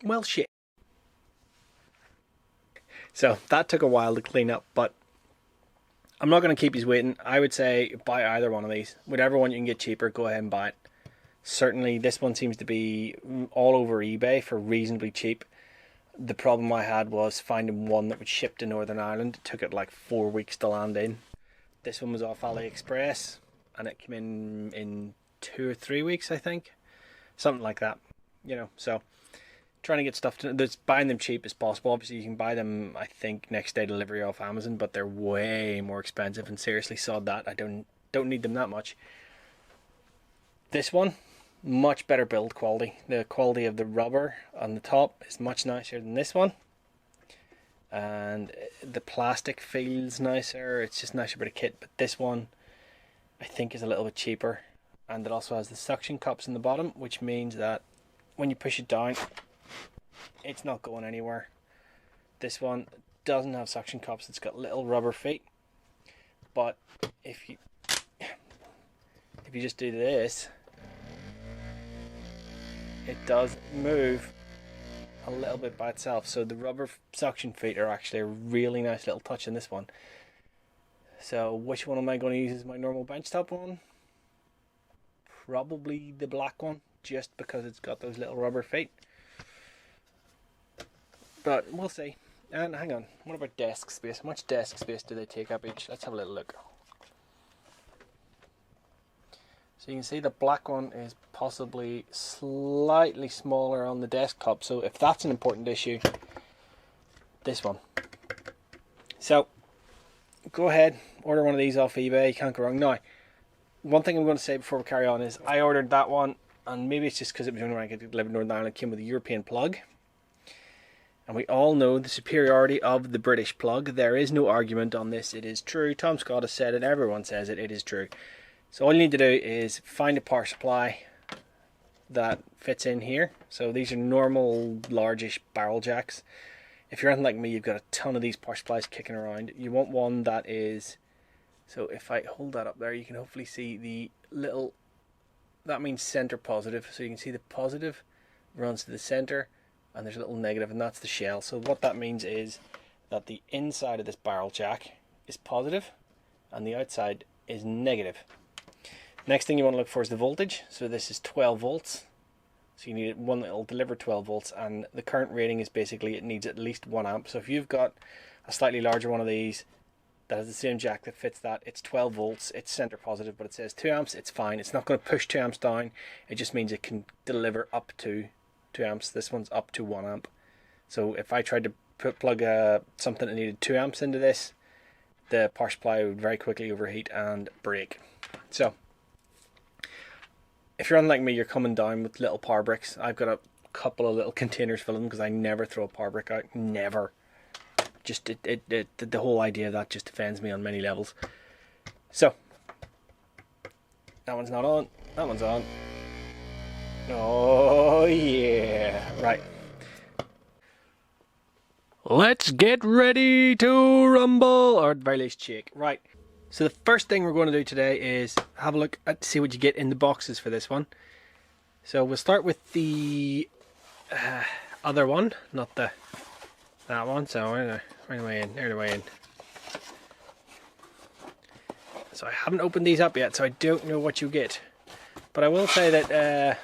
well, shit. So that took a while to clean up, but I'm not going to keep you waiting. I would say buy either one of these. Whatever one you can get cheaper, go ahead and buy it. Certainly this one seems to be all over eBay for reasonably cheap. The problem I had was finding one that would ship to Northern Ireland. It took it like 4 weeks to land in. This one was off AliExpress and it came in 2 or 3 weeks, I think. Something like that, you know. So trying to get stuff that's buying them cheap as possible. Obviously you can buy them, I think, next day delivery off Amazon, but they're way more expensive, and seriously sod that. I don't need them that much. This one, much better build quality. The quality of the rubber on the top is much nicer than this one, and the plastic feels nicer. It's just nicer bit of kit. But this one I think is a little bit cheaper, and it also has the suction cups in the bottom, which means that when you push it down, it's not going anywhere. This one doesn't have suction cups. It's got little rubber feet, but if you just do this, it does move a little bit by itself. So the rubber suction feet are actually a really nice little touch in this one. So which one am I going to use as my normal benchtop one? Probably the black one, just because it's got those little rubber feet. But we'll see. And hang on, what about desk space? How much desk space do they take up each? Let's have a little look. So you can see the black one is possibly slightly smaller on the desktop. So if that's an important issue, this one. So go ahead, order one of these off eBay. You can't go wrong. Now, one thing I'm going to say before we carry on is I ordered that one, and maybe it's just because it was only when I could deliver Northern Ireland. It came with a European plug. And we all know the superiority of the British plug. There is no argument on this. It is true. Tom Scott has said it. Everyone says it. It is true. So all you need to do is find a power supply that fits in here. So these are normal largish barrel jacks. If you're anything like me, you've got a ton of these power supplies kicking around. You want one that is, so if I hold that up there, you can hopefully see the little, that means center positive. So you can see the positive runs to the center, and there's a little negative, and that's the shell. So what that means is that the inside of this barrel jack is positive and the outside is negative. Next thing you want to look for is the voltage. So this is 12 volts. So you need one that will deliver 12 volts, and the current rating is basically it needs at least 1 amp. So if you've got a slightly larger one of these that has the same jack that fits that, it's 12 volts, it's center positive, but it says 2 amps, it's fine. It's not going to push 2 amps down. It just means it can deliver up to 2 amps. This one's up to 1 amp. So if I tried to plug something that needed 2 amps into this, the power supply would very quickly overheat and break. So if you're unlike me, you're coming down with little power bricks. I've got a couple of little containers full of them because I never throw a power brick out. Never. Just the whole idea of that just offends me on many levels. So that one's not on. That one's on. Oh yeah. Right. Let's get ready to rumble, or at the very least shake. Right. So the first thing we're going to do today is have a look at see what you get in the boxes for this one. So we'll start with the other one, not that one. So right away in, there the way in. So I haven't opened these up yet, so I don't know what you get. But I will say that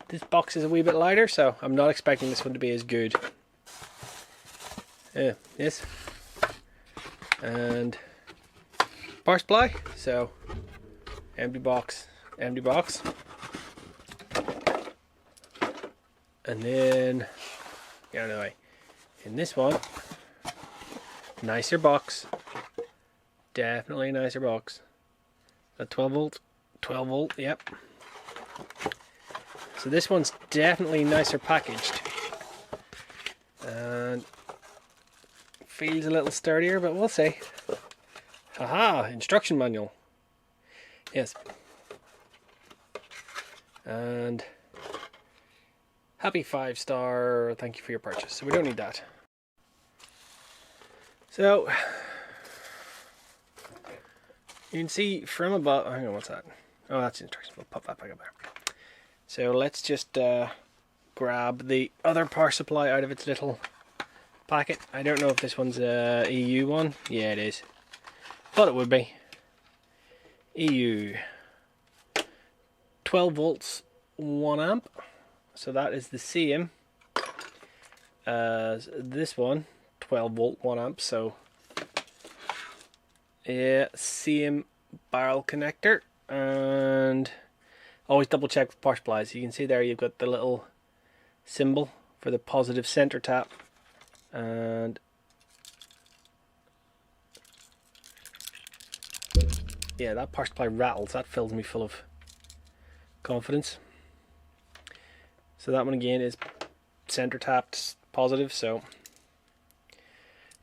this box is a wee bit lighter, so I'm not expecting this one to be as good. Yes. And power supply, so empty box, and then get out of the way. In this one, nicer box, definitely nicer box. A 12 volt, 12 volt, yep. So this one's definitely nicer packaged, and feels a little sturdier, but we'll see. Haha, instruction manual. Yes. And happy 5-star, thank you for your purchase. So we don't need that. So you can see from above, hang on, what's that? Oh, that's the instructions. We'll pop that back up there. So let's just put grab the other power supply out of its little packet. I don't know if this one's a EU one. Yeah, it is. Thought it would be. EU. 12 volts, 1 amp. So that is the same as this one. 12 volt, 1 amp. So yeah, same barrel connector. And always double check with power supplies. You can see there you've got the little symbol for the positive center tap. And yeah, that power supply rattles. That fills me full of confidence. So that one again is center tapped positive, so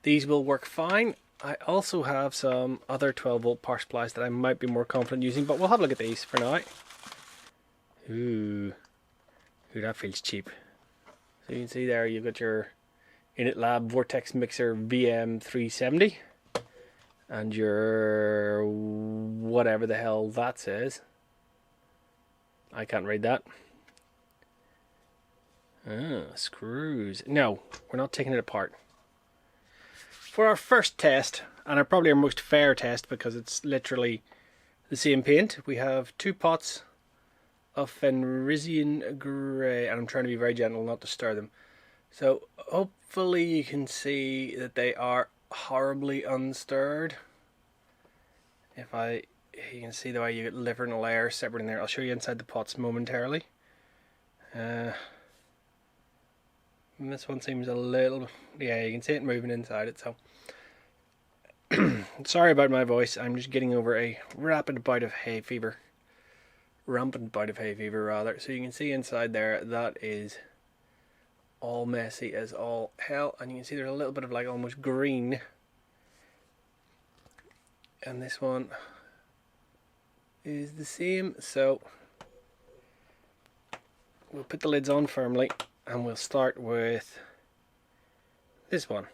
these will work fine. I also have some other 12 volt power supplies that I might be more confident using, but we'll have a look at these for now. Ooh, that feels cheap. So you can see there you've got your Init Lab Vortex mixer VM370 and your whatever the hell that says. I can't read that. Screws. No, we're not taking it apart. For our first test, and probably our most fair test because it's literally the same paint, we have 2 pots of Fenrisian Grey, and I'm trying to be very gentle not to stir them. So hopefully you can see that they are horribly unstirred. You can see the way you get liver and layer separate in there. I'll show you inside the pots momentarily. This one seems a little, yeah, you can see it moving inside it. So sorry about my voice. I'm just getting over a rampant bout of hay fever. Rather. So you can see inside there that is all messy as all hell, and you can see there's a little bit of like almost green. And this one is the same, so we'll put the lids on firmly and we'll start with this one.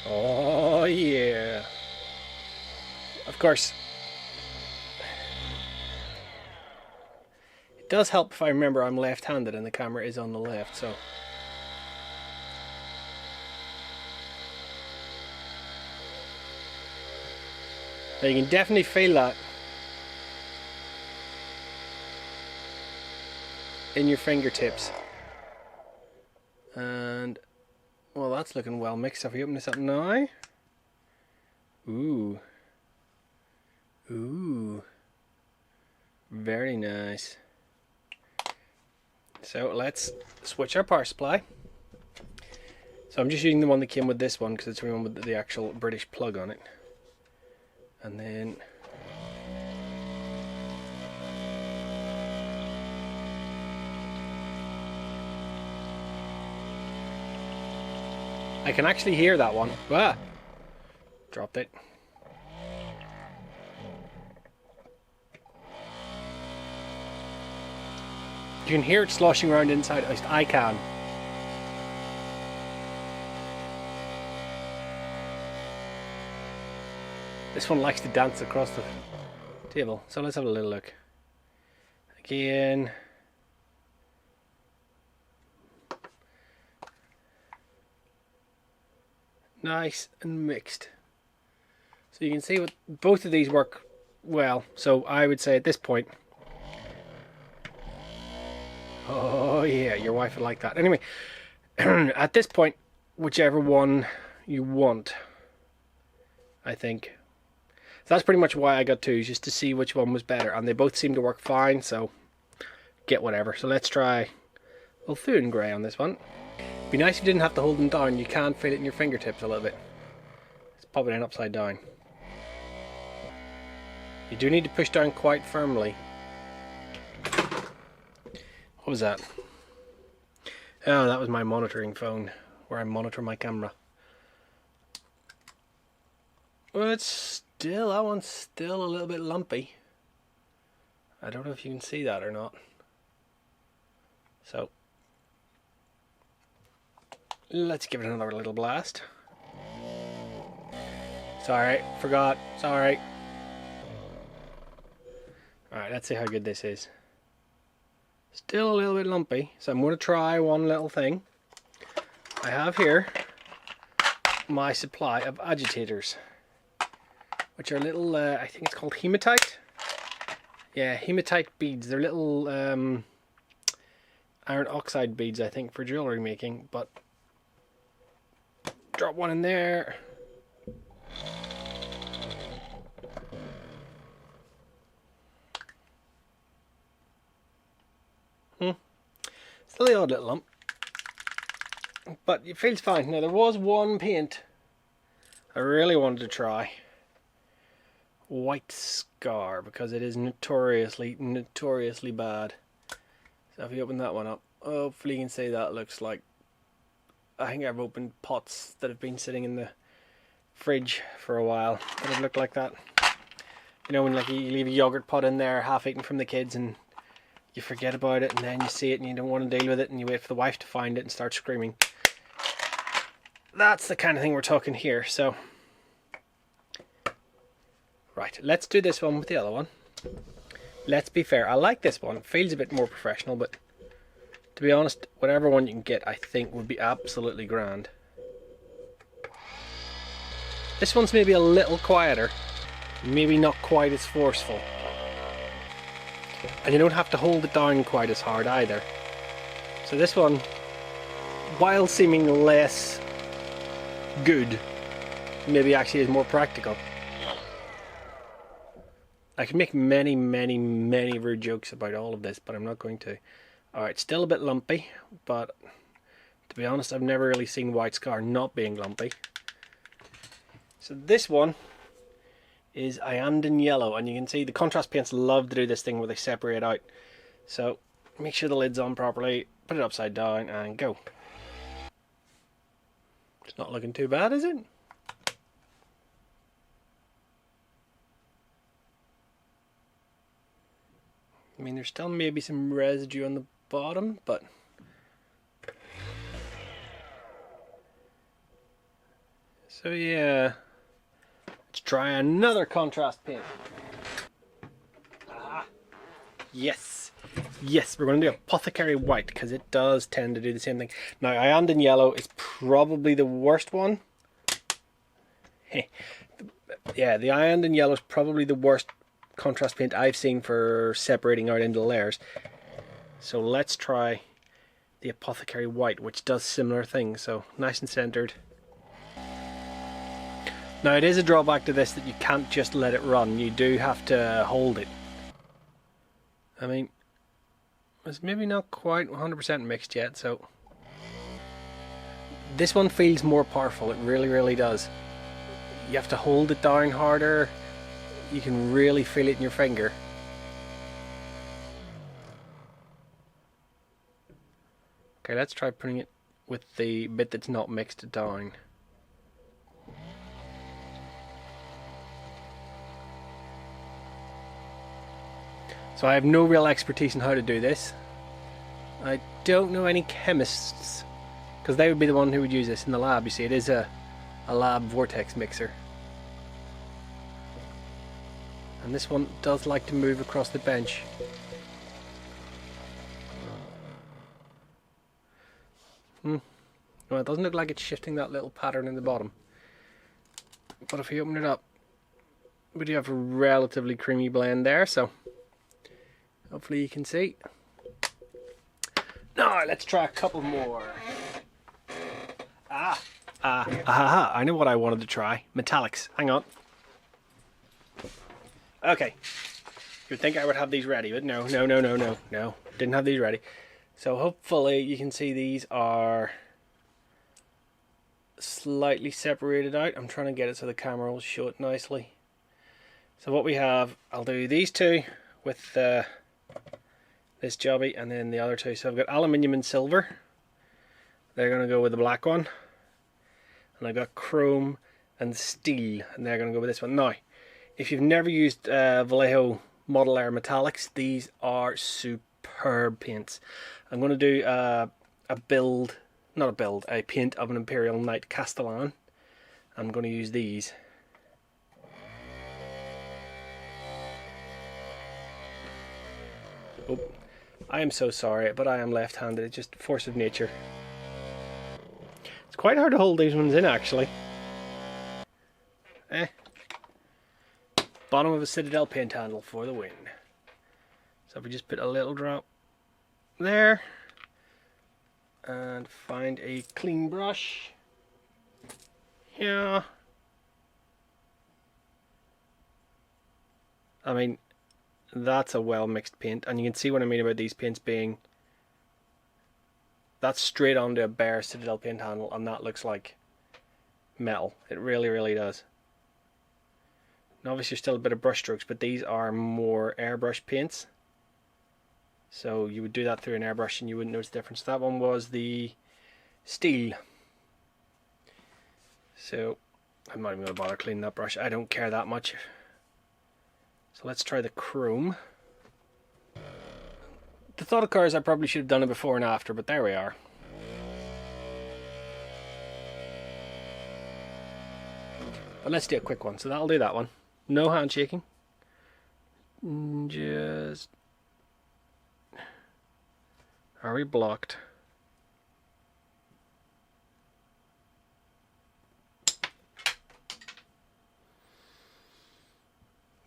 Oh yeah. Of course, it does help if I remember I'm left-handed and the camera is on the left, so now you can definitely feel that in your fingertips. And well, that's looking well mixed. If we open this up now, ooh, very nice. So let's switch our power supply. So I'm just using the one that came with this one because it's the one with the actual British plug on it. And then I can actually hear that one. Ah, dropped it. You can hear it sloshing around inside, at least I can. This one likes to dance across the table, so let's have a little look. Again. Nice and mixed. So you can see what both of these work well. So I would say at this point, oh yeah, your wife would like that. Anyway, at this point, whichever one you want, I think. So that's pretty much why I got 2, just to see which one was better, and they both seem to work fine, so get whatever. So let's try Ulthuan Grey on this one. It'd be nice if you didn't have to hold them down. You can feel it in your fingertips a little bit. Let's pop it in upside down. You do need to push down quite firmly. What was that? Oh, that was my monitoring phone, where I monitor my camera. Well, it's still, that one's still a little bit lumpy. I don't know if you can see that or not. So let's give it another little blast. Sorry, forgot. Sorry. Alright, let's see how good this is. Still a little bit lumpy, so I'm going to try one little thing. I have here my supply of agitators, which are little, I think it's called hematite. Yeah, hematite beads. They're little iron oxide beads, I think, for jewellery making, but drop one in there. Still the odd little lump, but it feels fine. Now there was one paint I really wanted to try. White Scar, because it is notoriously bad. So if you open that one up, hopefully you can see that looks like, I think I've opened pots that have been sitting in the fridge for a while that have looked like that. You know, when like you leave a yogurt pot in there half eaten from the kids and you forget about it, and then you see it and you don't want to deal with it, and you wait for the wife to find it and start screaming. That's the kind of thing we're talking here. So right, let's do this one with the other one. Let's be fair, I like this one. It feels a bit more professional, but to be honest, whatever one you can get I think would be absolutely grand. This one's maybe a little quieter, maybe not quite as forceful. And you don't have to hold it down quite as hard either. So this one, while seeming less good, maybe actually is more practical. I can make many rude jokes about all of this, but I'm not going to. Alright, still a bit lumpy, but to be honest, I've never really seen White Scar not being lumpy. So this one is Iyanden Yellow, and you can see the contrast paints love to do this thing where they separate out. So make sure the lid's on properly, put it upside down and go. It's not looking too bad, is it? I mean, there's still maybe some residue on the bottom, but so yeah, let's try another contrast paint. Yes, we're going to do Apothecary White because it does tend to do the same thing. Now, Iyanden Yellow is probably the worst one. Yeah, the Iyanden Yellow is probably the worst contrast paint I've seen for separating out into layers. So let's try the Apothecary White, which does similar things. So nice and centered. Now it is a drawback to this that you can't just let it run. You do have to hold it. I mean, it's maybe not quite 100% mixed yet, so this one feels more powerful. It really does. You have to hold it down harder. You can really feel it in your finger. Okay, let's try putting it with the bit that's not mixed down. So I have no real expertise in how to do this. I don't know any chemists, because they would be the one who would use this in the lab. You see, it is a lab Vortex mixer. And this one does like to move across the bench. Well, it doesn't look like it's shifting that little pattern in the bottom. But if you open it up, we do have a relatively creamy blend there, so hopefully you can see. Now let's try a couple more. I know what I wanted to try. Metallics. Hang on. Okay. You'd think I would have these ready, but no. Didn't have these ready. So hopefully you can see these are slightly separated out. I'm trying to get it so the camera will show it nicely. So what we have, I'll do these two with this jobby and then the other two. So I've got aluminium and silver. They're going to go with the black one. And I've got chrome and steel, and they're going to go with this one. Now, if you've never used Vallejo Model Air Metallics, these are superb paints. I'm going to do a paint of an Imperial Knight Castellan. I'm going to use these. Oh, I am so sorry, but I am left-handed. It's just force of nature. It's quite hard to hold these ones in, actually. Bottom of a Citadel paint handle for the win. So if we just put a little drop there and find a clean brush. Yeah. I mean, that's a well mixed paint, and you can see what I mean about these paints being, that's straight onto a bare Citadel paint handle, and that looks like metal. It really, really does. And obviously there's still a bit of brush strokes, but these are more airbrush paints. So you would do that through an airbrush and you wouldn't notice the difference. That one was the steel. So I'm not even going to bother cleaning that brush. I don't care that much. So let's try the chrome. The thought occurs I probably should have done it before and after, but there we are. But let's do a quick one. So that'll do that one. No handshaking. Just... Are we blocked?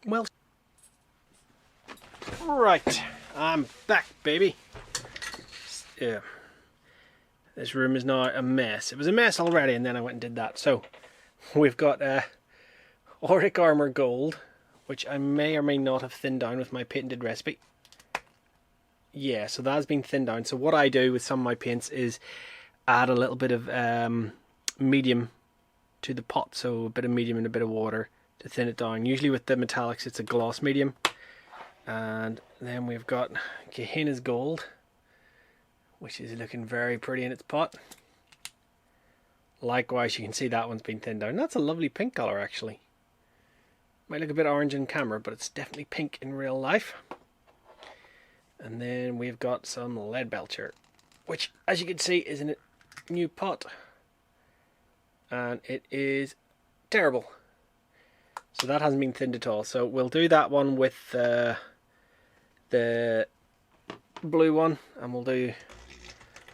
Well, right, I'm back, baby. Yeah, this room is now a mess. It was a mess already, and then I went and did that. So we've got Auric Armor Gold, which I may or may not have thinned down with my patented recipe. Yeah, so that's been thinned down. So what I do with some of my paints is add a little bit of medium to the pot. So a bit of medium and a bit of water to thin it down. Usually with the metallics it's a gloss medium. And then we've got Gehenna's Gold, which is looking very pretty in its pot. Likewise, you can see that one's been thinned down. That's a lovely pink colour actually. Might look a bit orange in camera, but it's definitely pink in real life. And then we've got some Lead Belcher, which as you can see is in a new pot. And it is terrible. So that hasn't been thinned at all. So we'll do that one with the blue one. And we'll do...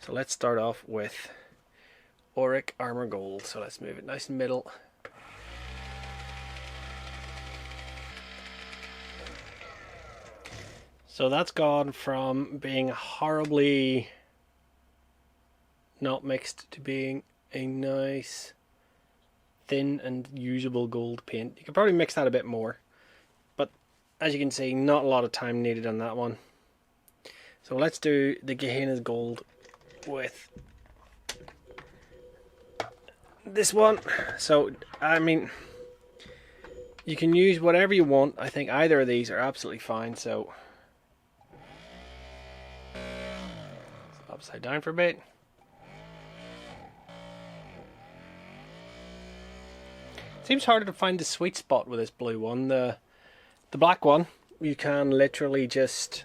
So let's start off with Auric Armor Gold. So let's move it nice in the middle. So that's gone from being horribly not mixed to being a nice thin and usable gold paint. You could probably mix that a bit more, but as you can see, not a lot of time needed on that one. So let's do the Gehenna's Gold with this one. So I mean, you can use whatever you want. I think either of these are absolutely fine. So upside down for a bit. Seems harder to find the sweet spot with this blue one. The black one, you can literally just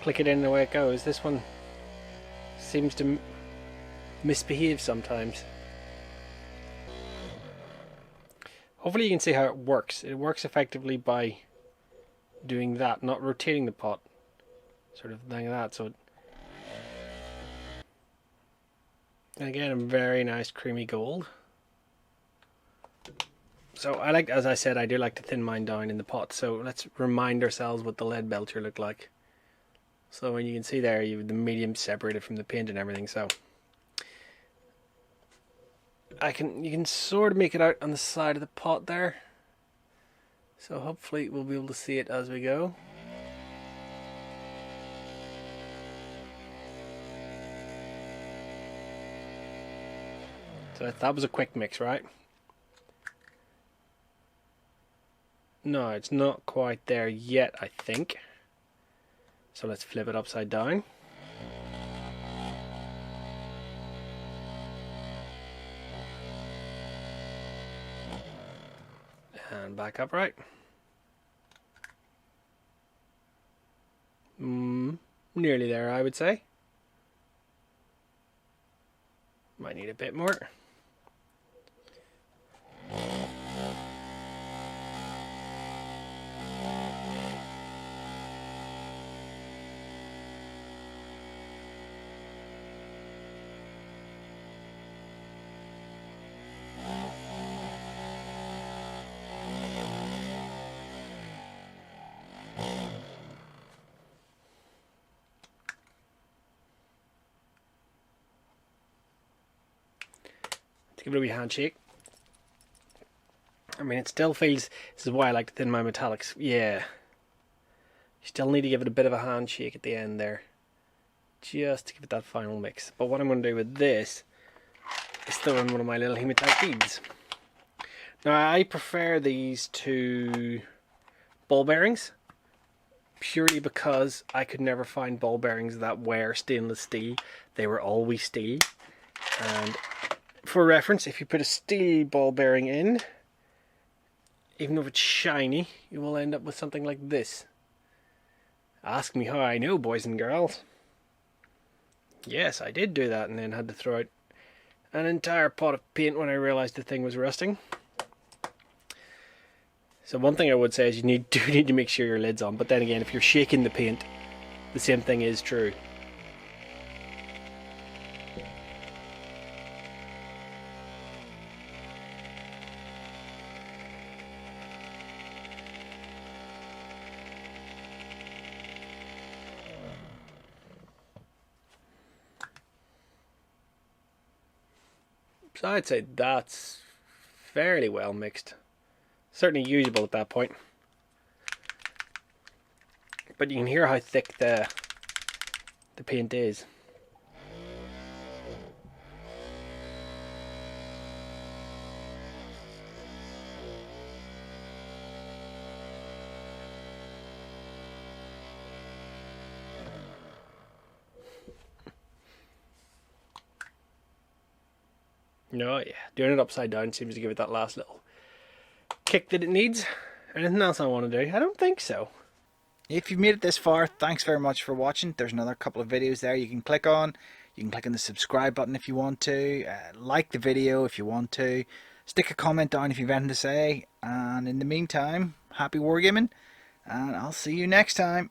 click it in and away it goes. This one seems to misbehave sometimes. Hopefully you can see how it works. It works effectively by doing that, not rotating the pot. Sort of like that. So again, a very nice creamy gold. So I like, as I said, I do like to thin mine down in the pot. So let's remind ourselves what the Lead Belcher looked like. So when you can see there, you have the medium separated from the paint and everything. So you can sort of make it out on the side of the pot there. So hopefully we'll be able to see it as we go. So that was a quick mix, right? No, it's not quite there yet, I think. So let's flip it upside down. And back upright. Nearly there, I would say. Might need a bit more. to give it a wee handshake. I mean, it still feels, this is why I like to thin my metallics. Yeah. You still need to give it a bit of a handshake at the end there, just to give it that final mix. But what I'm going to do with this is throw in one of my little hematite beads. Now, I prefer these to ball bearings, purely because I could never find ball bearings that were stainless steel. They were always steel. And for reference, if you put a steel ball bearing in, even though it's shiny, you will end up with something like this. Ask me how I know, boys and girls. Yes, I did do that and then had to throw out an entire pot of paint when I realised the thing was rusting. So one thing I would say is you do need to make sure your lid's on, but then again, if you're shaking the paint, the same thing is true. So I'd say that's fairly well mixed. Certainly usable at that point. But you can hear how thick the paint is. No, yeah, doing it upside down seems to give it that last little kick that it needs. Anything else I want to do? I don't think so. If you've made it this far, thanks very much for watching. There's another couple of videos there you can click on. You can click on the subscribe button if you want to. Like the video if you want to. Stick a comment down if you've anything to say. And in the meantime, happy wargaming. And I'll see you next time.